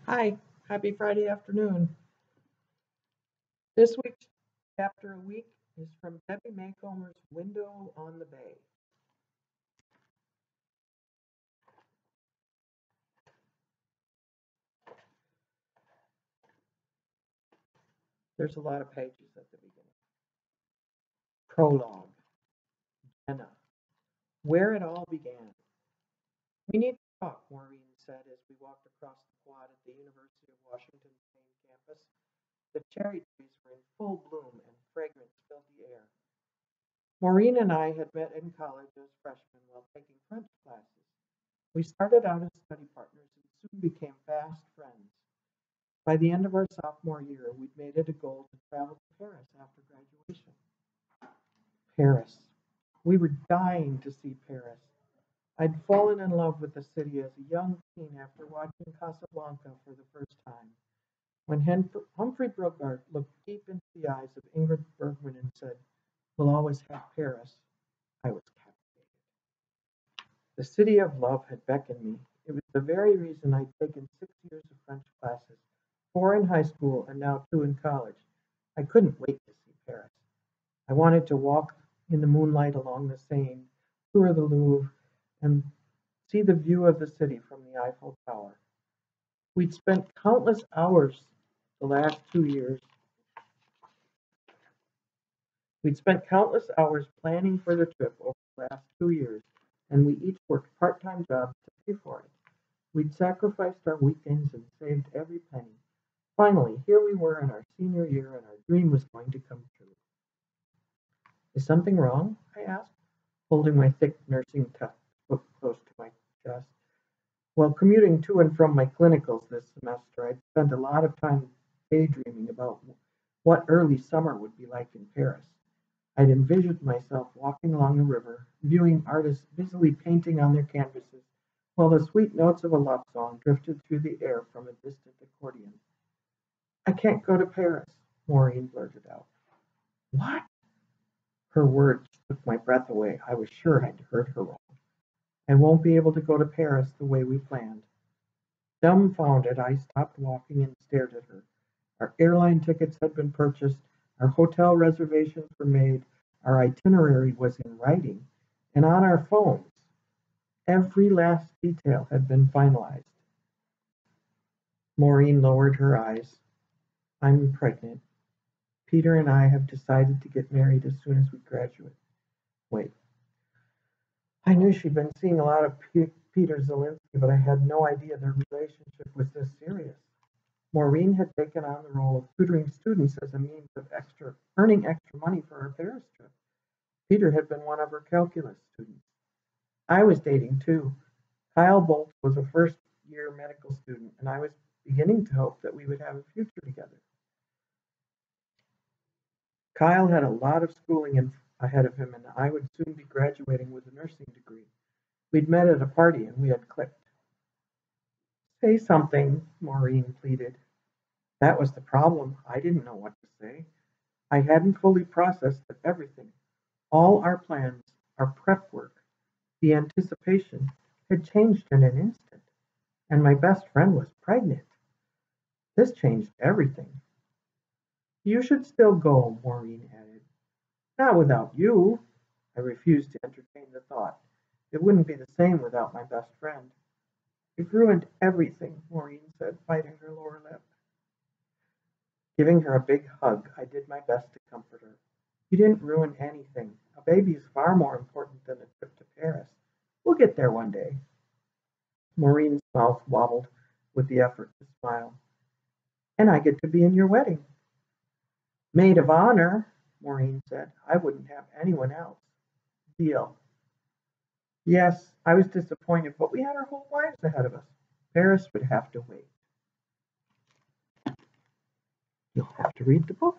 Hi, happy Friday afternoon. This week's chapter a week is from Debbie Macomber's Window on the Bay. There's a lot of pages at the beginning. Prologue. Jenna. Where it all began. We need to talk, Maureen said as we walked across the quad at the University of Washington's main campus. The cherry trees were in full bloom and fragrance filled the air. Maureen and I had met in college as freshmen while taking French classes. We started out as study partners and soon became fast friends. By the end of our sophomore year, we'd made it a goal to travel to Paris after graduation. Paris. We were dying to see Paris. I'd fallen in love with the city as a young teen after watching Casablanca for the first time. When Humphrey Bogart looked deep into the eyes of Ingrid Bergman and said, "We'll always have Paris," I was captivated. The city of love had beckoned me. It was the very reason I'd taken 6 years of French classes, 4 in high school and now 2 in college. I couldn't wait to see Paris. I wanted to walk in the moonlight along the Seine, tour the Louvre, and see the view of the city from the Eiffel Tower. We'd spent countless hours the last 2 years. We'd spent countless hours planning for the trip over the last 2 years, and we each worked part-time jobs to pay for it. We'd sacrificed our weekends and saved every penny. Finally, here we were in our senior year, and our dream was going to come true. Is something wrong? I asked, holding my thick nursing textbook close to my chest. While commuting to and from my clinicals this semester, I'd spent a lot of time daydreaming about what early summer would be like in Paris. I'd envisioned myself walking along the river, viewing artists busily painting on their canvases, while the sweet notes of a love song drifted through the air from a distant accordion. "I can't go to Paris," Maureen blurted out. "What?" Her words took my breath away. I was sure I'd heard her wrong. "I won't be able to go to Paris the way we planned." Dumbfounded, I stopped walking and stared at her. Our airline tickets had been purchased, our hotel reservations were made, our itinerary was in writing, and on our phones, every last detail had been finalized. Maureen lowered her eyes. "I'm pregnant. Peter and I have decided to get married as soon as we graduate." Wait. I knew she'd been seeing a lot of Peter Zielinski, but I had no idea their relationship was this serious. Maureen had taken on the role of tutoring students as a means of earning extra money for her Paris trip. Peter had been one of her calculus students. I was dating too. Kyle Bolt was a first-year medical student, and I was beginning to hope that we would have a future together. Kyle had a lot of schooling ahead of him, and I would soon be graduating with a nursing degree. We'd met at a party, and we had clicked. "Say something," Maureen pleaded. That was the problem. I didn't know what to say. I hadn't fully processed everything. All our plans, our prep work, the anticipation had changed in an instant, and my best friend was pregnant. This changed everything. "You should still go," Maureen added. "Not without you." I refused to entertain the thought. It wouldn't be the same without my best friend. "You've ruined everything," Maureen said, biting her lower lip. Giving her a big hug, I did my best to comfort her. "You didn't ruin anything. A baby is far more important than a trip to Paris. We'll get there one day." Maureen's mouth wobbled with the effort to smile. "And I get to be in your wedding." "Maid of honor," Maureen said. "I wouldn't have anyone else." "Deal." Yes, I was disappointed, but we had our whole lives ahead of us. Paris would have to wait. You'll have to read the book.